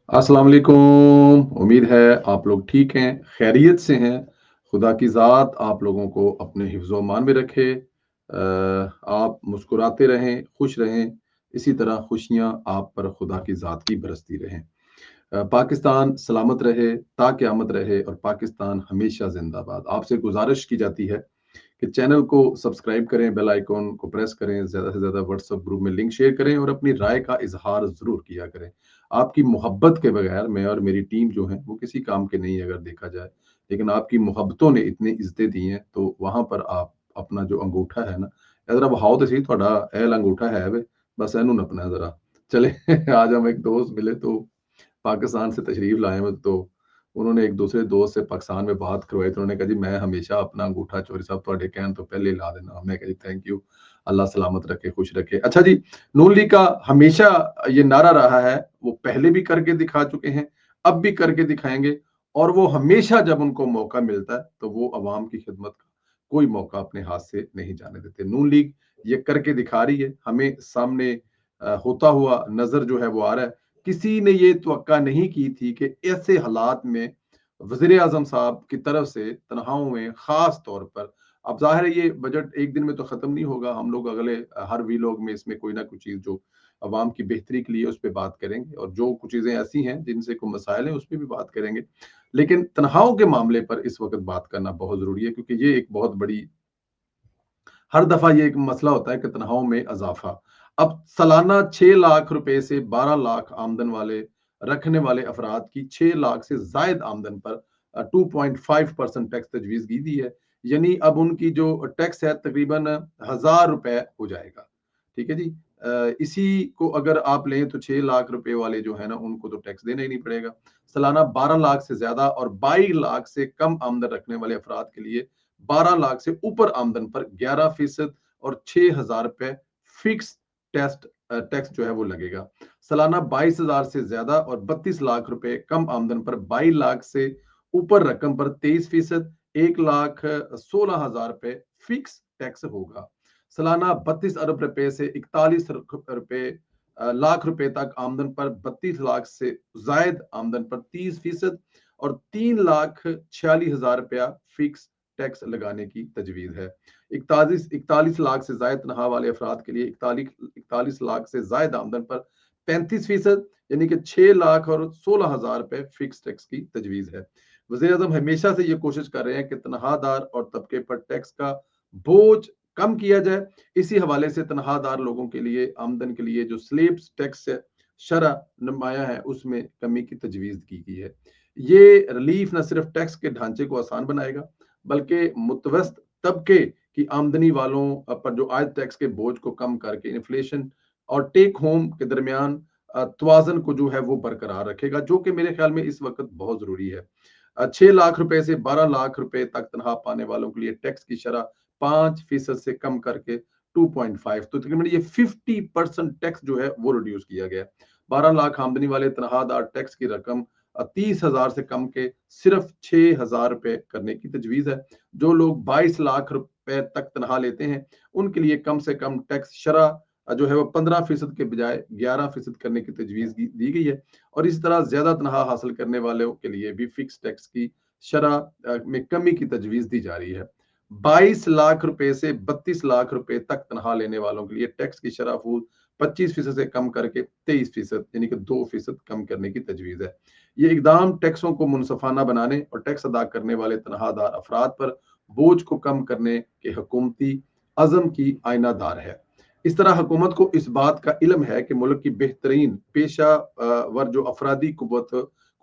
अस्सलाम वालेकुम। उम्मीद है आप लोग ठीक हैं, खैरियत से हैं। खुदा की ज़ात आप लोगों को अपने हिफ्ज़ मान में रखे। आप मुस्कुराते रहें, खुश रहें। इसी तरह खुशियाँ आप पर खुदा की ज़ात की बरसती रहें। पाकिस्तान सलामत रहे, ता क़यामत रहे और पाकिस्तान हमेशा ज़िंदाबाद। आपसे गुज़ारिश की जाती है कि चैनल को सब्सक्राइब करें, बेल आइकन को प्रेस करें, ज़्यादा से ज़्यादा व्हाट्सएप ग्रुप में लिंक शेयर करें और अपनी राय का इज़हार ज़रूर किया करें। आपकी मोहब्बत के बगैर मैं और मेरी टीम जो है वो किसी काम के नहीं है अगर देखा जाए। लेकिन आपकी मोहब्बतों ने इतनी इज़्ज़तें दी हैं तो वहाँ पर आप अपना जो अंगूठा है ना, ज़रा बहाओ तो सही ਤੁਹਾਡਾ ਇਹ अंगूठा है वे, बस ਇਹਨੂੰ नपना है ज़रा। चले आज हम एक दोस्त मिले तो पाकिस्तान से तशरीफ लाए हैं तो उन्होंने एक दूसरे दोस्त से पाकिस्तान में बात करवाई तो उन्होंने कहा जी मैं हमेशा अपना अंगूठा चोरी साहब ਤੁਹਾਡੇ कहन तो पहले ला देना। हमने कहा जी थैंक यू, अल्लाह सलामत रखे, खुश रखे। अच्छा जी, नून लीग का हमेशा ये नारा रहा है, वो पहले भी करके दिखा चुके हैं, अब भी करके दिखाएंगे और वो हमेशा जब उनको मौका मिलता है तो वो अवाम की खिदमत का कोई मौका अपने हाथ से नहीं जाने देते। नून लीग ये करके दिखा रही है, हमें सामने होता हुआ नजर जो है वो आ रहा है। किसी ने ये तवक्का नहीं की थी कि ऐसे हालात में वजीर आजम साहब की तरफ से तनख्वाहों में खास तौर पर, अब जाहिर है ये बजट एक दिन में तो खत्म नहीं होगा। हम लोग अगले हर वीलॉग में इसमें कोई ना कोई चीज जो अवाम की बेहतरी के लिए उस पर बात करेंगे और जो कुछ चीजें ऐसी हैं जिनसे कोई मसाइल हैं उस पर भी बात करेंगे। लेकिन तनख्वाहों के मामले पर इस वक्त बात करना बहुत जरूरी है क्योंकि ये एक बहुत बड़ी, हर दफा ये एक मसला होता है कि तनख्वाहों में इजाफा। अब सालाना 6 लाख रुपए से 12 लाख आमदन वाले रखने वाले अफराद की 6 लाख से जायद आमदन पर 2.5% टैक्स तजवीज की दी है। यानी अब उनकी जो टैक्स है तकरीबन 1000 रुपए हो जाएगा। ठीक है जी। इसी को अगर आप लें तो 6 लाख रुपए वाले जो है ना उनको तो टैक्स देना ही नहीं पड़ेगा। सालाना 12 लाख से ज्यादा और 22 लाख से कम आमदन रखने वाले अफराद के लिए 12 लाख से ऊपर आमदन पर 11% और 6,000 रुपए फिक्स टेस्ट टैक्स जो है वो लगेगा। सालाना 22,000 से ज्यादा और 32 लाख रुपए कम आमदन पर 22 लाख से ऊपर रकम पर 23%, 1,16,000 रुपए फिक्स टैक्स होगा। सालाना 32 अरब रुपए से 41 लाख रुपए तक आमदन पर 32 लाख से जायद आमदन पर 30% और 3,46,000 रुपया फिक्स टैक्स लगाने की तजवीज है। 41 लाख से जायद तनख्वाह वाले अफराद के लिए 41 लाख से जायद आमदन पर 35% यानी कि 6 लाख और 16,000 रुपए फिक्स टैक्स की तजवीज है। वजीर आजम हमेशा से ये कोशिश कर रहे हैं कि तनख्वाहदार और तबके पर टैक्स का बोझ कम किया जाए। इसी हवाले से तनख्वाहदार लोगों के लिए आमदन के लिए जो स्लेब्स टैक्स शरह नुमाया है उसमें कमी की तजवीज की गई है। ये रिलीफ न सिर्फ टैक्स के ढांचे को आसान बनाएगा बल्कि मुतवस्त तबके की आमदनी वालों पर जो आयत टैक्स के बोझ को कम करके इन्फ्लेशन और टेक होम के दरमियान तवाजन को जो है वो बरकरार रखेगा, जो कि मेरे ख्याल में इस वक्त बहुत जरूरी है। 6 लाख रुपए से 12 लाख रुपए तक तनख्वाह पाने वालों के लिए टैक्स की शरह 5% से कम करके 2.5, तो तकरीबन ये 50% टैक्स जो है वो रिड्यूस किया गया। 12 लाख आमदनी वाले तनख्वाहदार टैक्स की रकम 30,000 से कम के सिर्फ 6,000 रुपए करने की तजवीज है। जो लोग 22 लाख रुपए तक तनख्वाह लेते हैं उनके लिए कम से कम टैक्स शरह जो है वो 15% के बजाय 11% करने की तजवीज दी गई है। और इस तरह ज्यादा तनख्वाह हासिल करने वालों के लिए भी फिक्स टैक्स की शरह में कमी की तजवीज दी जा रही है। 22 लाख रुपए से 32 लाख रुपए तक तनख्वाह लेने वालों के लिए टैक्स की शरह 25% से कम करके 23% यानी कि 2% कम करने की तजवीज है। ये इकदाम टैक्सों को मुनसफाना बनाने और टैक्स अदा करने वाले तनख्वाहदार अफराद पर बोझ को कम करने के हुकूमती अज़म की आईनादार है। इस तरह हुकूमत को इस बात का इल्म है कि मुल्क की बेहतरीन पेशा वर जो अफरादी कुव्वत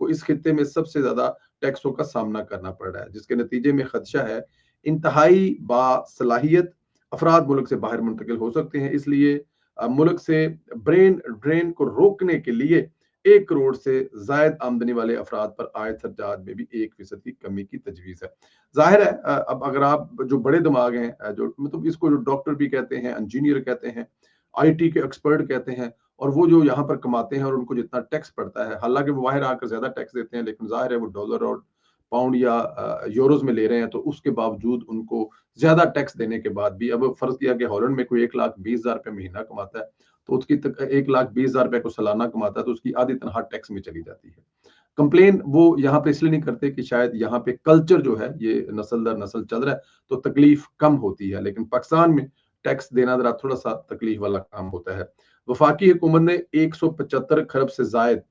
को इस खित्ते में सबसे ज्यादा टैक्सों का सामना करना पड़ रहा है, जिसके नतीजे में खदशा है इंतहाई बासलाहियत अफराद मुल्क से बाहर मुंतकिल हो सकते हैं। इसलिए मुल्क से ब्रेन ड्रेन को रोकने के लिए 1 करोड़ से जायद आमदनी वाले अफराद पर आयत सरचार्ज में भी 1% की कमी की तजवीज है। जाहिर है अब अगर आप जो बड़े दिमाग हैं जो मतलब इसको जो डॉक्टर भी कहते हैं, इंजीनियर कहते हैं, आईटी के एक्सपर्ट कहते हैं, और वो जो यहाँ पर कमाते हैं और उनको जितना टैक्स पड़ता है, हालांकि वो बाहर आकर ज्यादा टैक्स देते हैं लेकिन जाहिर है वो डॉलर और पाउंड या यूरोज में ले रहे हैं, तो उसके बावजूद उनको ज्यादा टैक्स देने के बाद भी, अब फर्ज किया कि हॉलैंड में कोई 1,20,000 रुपये महीना कमाता है تو उसकी 1,20,000 रुपए को सालाना कमाता है तो उसकी आधी तनख्वाह टैक्स में चली जाती है। कंप्लेन वो यहाँ पे इसलिए नहीं करते कि शायद यहाँ पे कल्चर जो है ये नस्ल दर नस्ल चल रहा है तो तकलीफ कम होती है, लेकिन पाकिस्तान में टैक्स देना जरा थोड़ा सा तकलीफ वाला काम होता है। वफाकी हुकूमत ने 175 खरब से जायद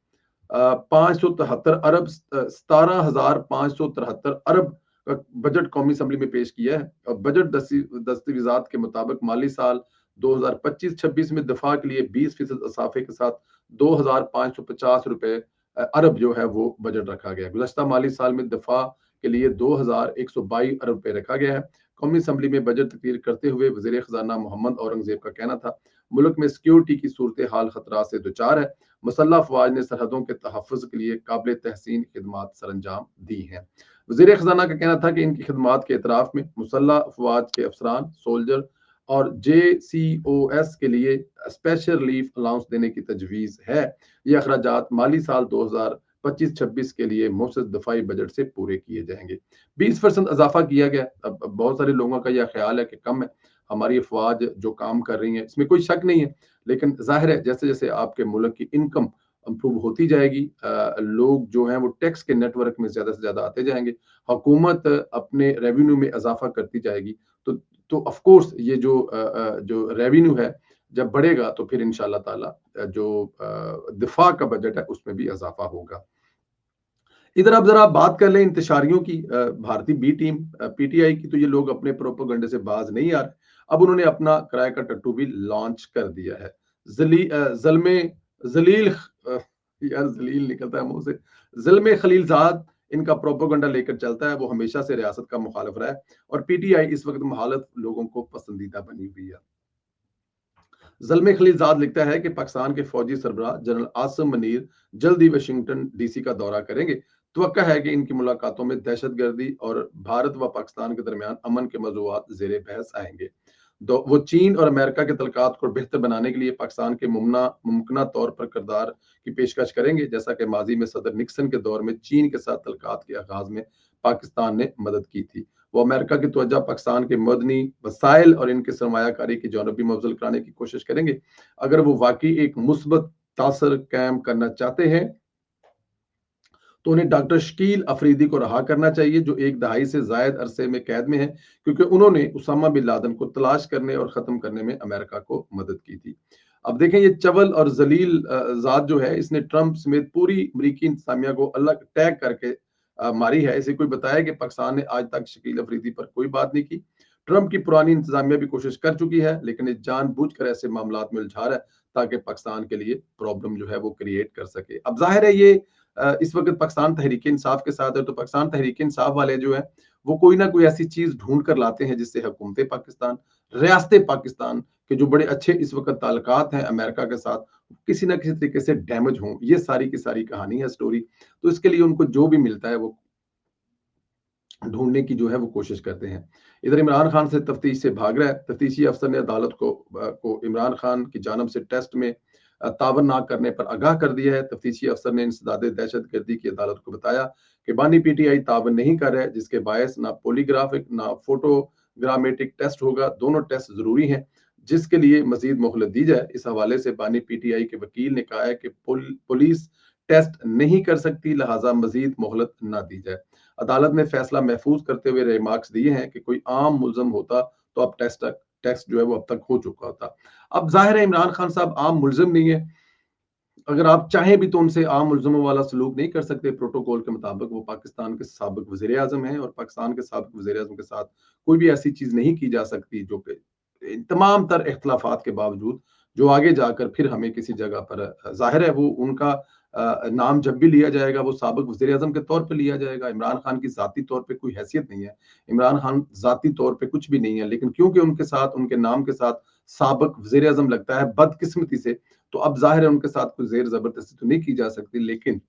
573 अरब 17,573 अरब का बजट कौमी असम्बली में पेश किया है। और बजट दस्तावेजात के मुताबिक माली साल 2025-26 में दफा के लिए 20% इजाफे के साथ 2,550 रुपए अरब जो है वो बजट रखा गया है। गुज़श्ता माली साल में दफा के लिए 2,122 अरब रुपए रखा गया है। कौमी असम्बली में बजट तकरीर करते हुए वज़ीर ख़जाना मोहम्मद औरंगज़ेब का कहना था, मुल्क में सिक्योरिटी की सूरत हाल खतरा से दुचार है। मुसल्लह अफवाज ने सरहदों के तहफ़्फ़ुज़ के लिए काबिल तहसीन खिदमात सरअंजाम दी हैं। वज़ीर ख़जाना का कहना था कि इनकी खिदमात के एतराफ़ में मुसल्लह अफवाज के अफसरान, सोल्जर और JCOS के लिए स्पेशल रिलीफ अलाउंस देने की तजवीज़ है। ये अखराजात माली साल 2025-26 के लिए मुफ्त दफाई बजट से पूरे किए जाएंगे। 20% इजाफा किया गया। अब बहुत सारे लोगों का यह ख्याल है कि कम है, हमारी अफवाज जो काम कर रही है इसमें कोई शक नहीं है, लेकिन जाहिर है जैसे जैसे आपके मुल्क की इनकम इम्प्रूव होती जाएगी, लोग जो हैं वो टैक्स के नेटवर्क में ज्यादा से ज्यादा आते जाएंगे, हुकूमत अपने रेवेन्यू में इजाफा करती जाएगी, तो ऑफ कोर्स ये जो रेवेन्यू है जब बढ़ेगा तो फिर इंशाल्लाह ताला जो दिफा का बजट है उसमें भी इजाफा होगा। इधर अब जरा बात कर लें इंतशारियों की, भारतीय बी टीम PTI की, तो ये लोग अपने प्रोपेगेंडे से बाज नहीं आ रहे। अब उन्होंने अपना किराए का टट्टू भी लॉन्च कर दिया है। जलमे जलील यार जलील निकलता है मुंह से, जलमे खलीलजाद इनका प्रोपेगेंडा लेकर चलता है। वो हमेशा से रियासत का मुखालिफ रहा है और PTI इस वक्त मुखालिफ लोगों को पसंदीदा बनी हुई है। जलमे खलीलजाद लिखता है कि पाकिस्तान के फौजी सरबराह जनरल आसिम मनीर जल्द ही वाशिंगटन DC का दौरा करेंगे। तवक्का है कि इनकी मुलाकातों में दहशतगर्दी और भारत व पाकिस्तान के दरमियान अमन के मौज़ूआत ज़ेरे बहस आएंगे। वो चीन और अमेरिका के तल्कात को बेहतर बनाने के लिए पाकिस्तान के मुमकिना तौर पर किरदार की पेशकश करेंगे, जैसा कि माजी में सदर निक्सन के दौर में चीन के साथ तल्कात के आगाज में पाकिस्तान ने मदद की थी। वो अमेरिका की तवज्जो पाकिस्तान के मदनी वसाइल और इनके सरमायाकारी की जानब भी मुबज़्ज़ल कराने की कोशिश करेंगे। अगर वो वाकई एक मुस्बत तासर कायम करना चाहते हैं तो उन्हें डॉक्टर शकील अफरीदी को रहा करना चाहिए, जो एक दहाई से जायद अरसे में कैद में है, क्योंकि उन्होंने उसामा बिन लादेन को तलाश करने और खत्म करने में अमेरिका को मदद की थी। अब देखें ये चवल और जलील जात जो है, इसने ट्रंप समेत पूरी अमरीकी इंतजामिया को अलग टैग करके मारी है। इसे कोई बताया कि पाकिस्तान ने आज तक शकील अफरीदी पर कोई बात नहीं की। ट्रंप की पुरानी इंतजामिया भी कोशिश कर चुकी है, लेकिन ये जानबूझकर ऐसे मामलात में उलझा रहा है ताकि पाकिस्तान के लिए प्रॉब्लम जो है वो क्रिएट कर सके। अब जाहिर है ये इस वक्त पाकिस्तान तहरीक इंसाफ के साथ है, तो पाकिस्तान तहरीक इंसाफ वाले जो है वो कोई ना कोई ऐसी चीज ढूंढ कर लाते हैं जिससे हुकूमत पाकिस्तान, रियासत पाकिस्तान के जो बड़े अच्छे इस वक्त ताल्लुकात हैं अमेरिका के साथ, किसी ना किसी तरीके से डैमेज हों। ये सारी की सारी कहानी है, स्टोरी। तो इसके लिए उनको जो भी मिलता है वो ढूंढने की जो है वो कोशिश करते हैं। इधर इमरान खान से तफ्तीश से भाग रहा है। तफ्तीशी अफसर ने अदालत को इमरान खान की जानब से टेस्ट में तावन ना करने पर आगाह कर दिया है। तफ्तीशी अफसर ने इंसदाद दहशत गर्दी की अदालत को बताया कि बानी PTI तावन नहीं कर रहा है, जिसके बायस ना पोलीग्राफिक ना फोटोग्रामेटिक टेस्ट होगा। दोनों टेस्ट जरूरी हैं, जिसके लिए मजीद मोहलत दी जाए। इस हवाले से बानी PTI के वकील ने कहा है कि पुलिस टेस्ट नहीं कर सकती, लिहाजा मजीद मोहलत ना दी जाए। अदालत ने फैसला महफूज करते हुए रिमार्क्स दिए हैं कि कोई आम मुल्ज़म होता तो अब टेस्ट जो है वो अब तक हो चुका होता। अब जाहिर है इमरान खान साहब आम मुल्ज़िम नहीं है, अगर आप चाहें भी तो उनसे आम मुल्ज़िमों वाला सलूक नहीं कर सकते। प्रोटोकॉल के मुताबिक वो पाकिस्तान के साबिक वज़ीर आज़म हैं और पाकिस्तान के साबिक वज़ीर आज़म के साथ कोई भी ऐसी चीज़ नहीं की जा सकती जो कि इन तमाम तर इख्तिलाफात के बावजूद जो आगे जाकर फिर हमें किसी जगह पर जाहिर है वो उनका नाम जब भी लिया जाएगा वो साबिक वज़ीर आज़म के तौर पे लिया जाएगा। इमरान खान की ज़ाती तौर पे कोई हैसियत नहीं है, इमरान खान ज़ाती तौर पे कुछ भी नहीं है, लेकिन क्योंकि उनके साथ उनके नाम के साथ साबिक वज़ीर आज़म लगता है बदकिस्मती से, तो अब जाहिर है उनके साथ कोई ज़ेर ज़बरदस्ती तो नहीं की जा सकती। लेकिन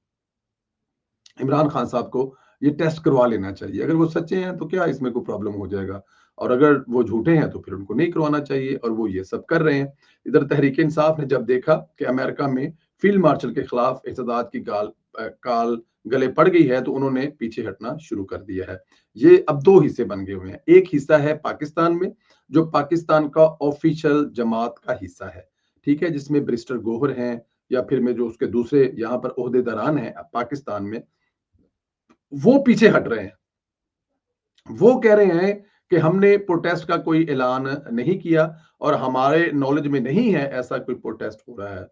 इमरान खान साहब को ये टेस्ट करवा लेना चाहिए। अगर वो सच्चे हैं तो क्या इसमें कोई प्रॉब्लम हो जाएगा, और अगर वो झूठे हैं तो फिर उनको नहीं करवाना चाहिए, और वो ये सब कर रहे हैं। इधर तहरीक इंसाफ ने जब देखा कि अमेरिका में फील्ड मार्शल के खिलाफ एहतजाज की काल गले पड़ गई है, तो उन्होंने पीछे हटना शुरू कर दिया है। ये अब दो हिस्से बन गए हुए हैं। एक हिस्सा है पाकिस्तान में, जो पाकिस्तान का ऑफिशियल जमात का हिस्सा है, ठीक है, जिसमें बैरिस्टर गौहर हैं या फिर में जो उसके दूसरे यहाँ पर ओहदेदारान हैं पाकिस्तान में, वो पीछे हट रहे हैं। वो कह रहे हैं कि हमने प्रोटेस्ट का कोई ऐलान नहीं किया और हमारे नॉलेज में नहीं है ऐसा कोई प्रोटेस्ट हो रहा है।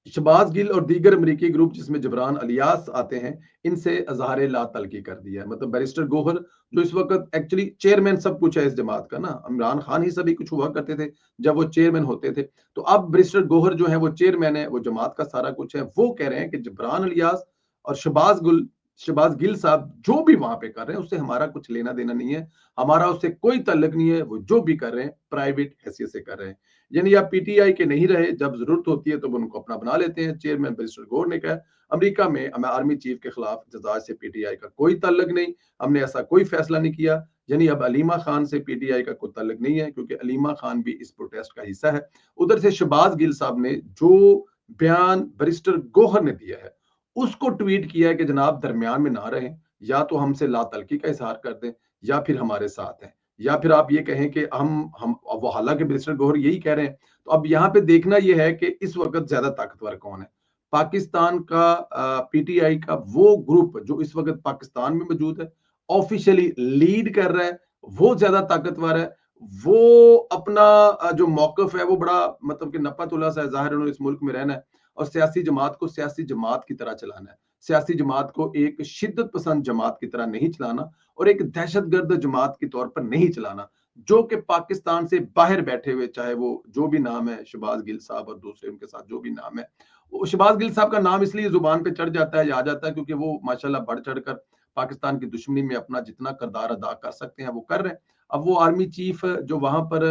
शहबाज गिल और दीगर अमरीकी ग्रुप जिसमें जबरान अलियास आते हैं, इनसे अजहार ला तलकी कर दिया है। मतलब बैरिस्टर गौहर जो इस वक्त एक्चुअली चेयरमैन सब कुछ है इस जमात का ना, इमरान खान ही सभी कुछ हुआ करते थे जब वो चेयरमैन होते थे। तो अब बैरिस्टर गौहर जो है वो चेयरमैन है, वो जमात का सारा कुछ है। वो कह रहे हैं कि जबरान अलियास और शहबाज गिल साहब जो भी वहां पे कर रहे हैं उससे हमारा कुछ लेना देना नहीं है, हमारा उससे कोई ताल्लुक नहीं है। वो जो भी कर रहे हैं प्राइवेट हैसियत से कर रहे हैं। यानी आप पीटीआई के नहीं रहे, जब जरूरत होती है तो उनको अपना बना लेते हैं। चेयरमैन बैरिस्टर गौहर ने कहा अमेरिका में हमें आर्मी चीफ के खिलाफ जजाज से पीटीआई का कोई ताल्लुक नहीं, हमने ऐसा कोई फैसला नहीं किया। यानी अब अलीमा खान से पीटीआई का कोई ताल्लुक नहीं है, क्योंकि अलीमा खान भी इस प्रोटेस्ट का हिस्सा है। उधर से शहबाज गिल साहब ने जो बयान बैरिस्टर गौहर ने दिया है उसको ट्वीट किया है कि जनाब दरमियान में ना रहें, या तो हमसे ला तलकी का इजहार कर दें या फिर हमारे साथ हैं, या फिर आप ये कहें कि हम वो, हालांकि बैरिस्टर गौहर यही कह रहे हैं। तो अब यहाँ पे देखना यह है कि इस वक्त ज्यादा ताकतवर कौन है। पाकिस्तान का पीटीआई का वो ग्रुप जो इस वक्त पाकिस्तान में मौजूद है, ऑफिशियली लीड कर रहा है, वो ज्यादा ताकतवर है। वो अपना जो मौकफ है वो बड़ा मतलब कि नपतुल्ला सा जाहिर, उन्होंने इस मुल्क में रहना है और सियासी जमात को सियासी जमात की तरह चलाना है। सियासी जमात को एक शिद्दत पसंद जमात की तरह नहीं चलाना और एक दहशतगर्द जमात के तौर पर नहीं चलाना, जो कि पाकिस्तान से बाहर बैठे हुए, चाहे वो जो भी नाम है, शहबाज गिल साहब और दूसरे उनके साथ जो भी नाम है। वो शहबाज गिल साहब का नाम इसलिए जुबान पे चढ़ जाता है या आ जाता है क्योंकि वो माशाल्लाह बढ़ चढ़कर पाकिस्तान की दुश्मनी में अपना जितना किरदार अदा कर सकते हैं वो कर रहे हैं। अब वो आर्मी चीफ जो वहां पर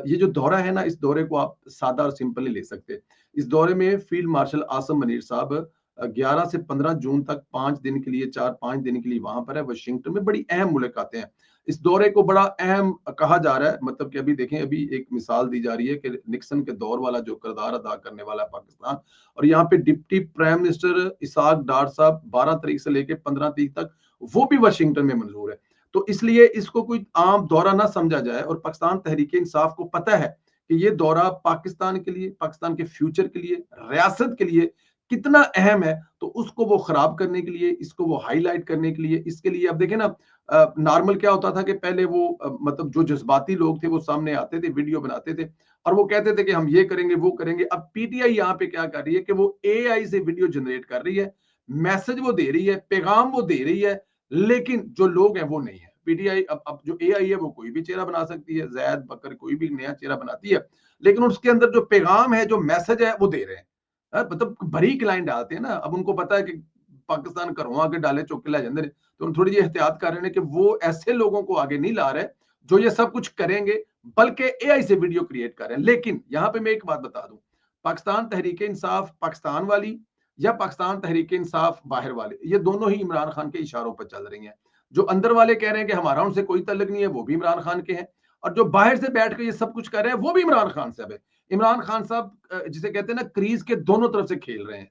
ये जो दौरा है ना, इस दौरे को आप सादा और सिंपल ही ले सकते हैं। इस दौरे में फील्ड मार्शल आसम मनीर साहब 11 से 15 जून तक 5 दिन के लिए, 4-5 दिन के लिए वहां पर है वाशिंगटन में। बड़ी अहम मुलाकातें हैं। इस दौरे को बड़ा अहम कहा जा रहा है। मतलब कि अभी देखें, अभी एक मिसाल दी जा रही है कि निक्सन के दौर वाला जो किरदार अदा करने वाला है पाकिस्तान, और यहाँ पे डिप्टी प्राइम मिनिस्टर इसाक डार साहब 12 तारीख से लेकर 15 तारीख तक वो भी वाशिंगटन में मंजूर है। तो इसलिए इसको कोई आम दौरा ना समझा जाए, और पाकिस्तान तहरीक इंसाफ को पता है कि ये दौरा पाकिस्तान के लिए, पाकिस्तान के फ्यूचर के लिए, रियासत के लिए कितना अहम है। तो उसको वो खराब करने के लिए, इसको वो हाईलाइट करने के लिए, इसके लिए अब देखें ना, नॉर्मल क्या होता था कि पहले वो मतलब जो जज्बाती लोग थे वो सामने आते थे, वीडियो बनाते थे और वो कहते थे कि हम ये करेंगे वो करेंगे। अब पीटीआई यहाँ पे क्या कर रही है कि वो एआई से वीडियो जनरेट कर रही है, मैसेज वो दे रही है, पैगाम वो दे रही है, लेकिन जो लोग हैं वो नहीं है। पीटीआई अब जो एआई है वो कोई भी चेहरा बना सकती है, जैद बकर कोई भी नया चेहरा बनाती है, लेकिन उसके अंदर जो पैगाम है, जो मैसेज है वो दे रहे हैं। मतलब बारीक लाइन डालते हैं ना। अब उनको पता है कि पाकिस्तान घरों आगे डाले चौके ला जाते हैं, तो थोड़ी जी एहतियात कर रहे हैं कि वो ऐसे लोगों को आगे नहीं ला रहे जो ये सब कुछ करेंगे, बल्कि एआई से वीडियो क्रिएट कर रहे हैं। लेकिन यहाँ पे मैं एक बात बता दूं, पाकिस्तान तहरीक इंसाफ पाकिस्तान वाली या पाकिस्तान तहरीक इंसाफ बाहर वाले, ये दोनों ही इमरान खान के इशारों पर चल रही हैं। जो अंदर वाले कह रहे हैं कि हमारा उनसे कोई तल्लुक नहीं है, वो भी इमरान खान के हैं, और जो बाहर से बैठ कर ये सब कुछ कर रहे हैं वो भी इमरान खान साहब है। इमरान खान साहब जिसे कहते हैं ना, क्रीज के दोनों तरफ से खेल रहे हैं,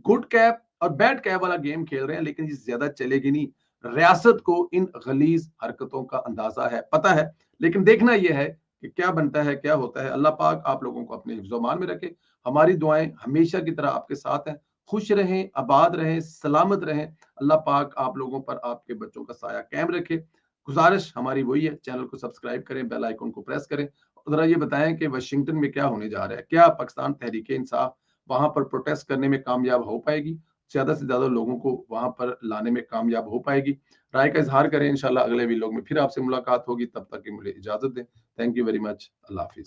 गुड कैप और बैड कैप वाला गेम खेल रहे हैं, लेकिन ये ज्यादा चलेगी नहीं। रियासत को इन गलीज हरकतों का अंदाजा है, पता है, लेकिन देखना यह है कि क्या बनता है, क्या होता है। अल्लाह पाक आप लोगों को अपने हिफ्ज़-ओ-मान में रखे। हमारी दुआएं हमेशा की तरह आपके साथ हैं। खुश रहें, आबाद रहें, सलामत रहें। अल्लाह पाक आप लोगों पर, आपके बच्चों का साया कायम रखे। गुजारिश हमारी वही है, चैनल को सब्सक्राइब करें, बेल आइकन को प्रेस करें। जरा ये बताएं कि वाशिंगटन में क्या होने जा रहा है। क्या पाकिस्तान तहरीक इंसाफ वहां पर प्रोटेस्ट करने में कामयाब हो पाएगी, ज्यादा से ज्यादा लोगों को वहां पर लाने में कामयाब हो पाएगी? राय का इजहार करें। इंशाल्लाह अगले वीडियो में फिर आपसे मुलाकात होगी। तब तक की मुझे इजाजत दें। Thank you very much. Allah Hafiz.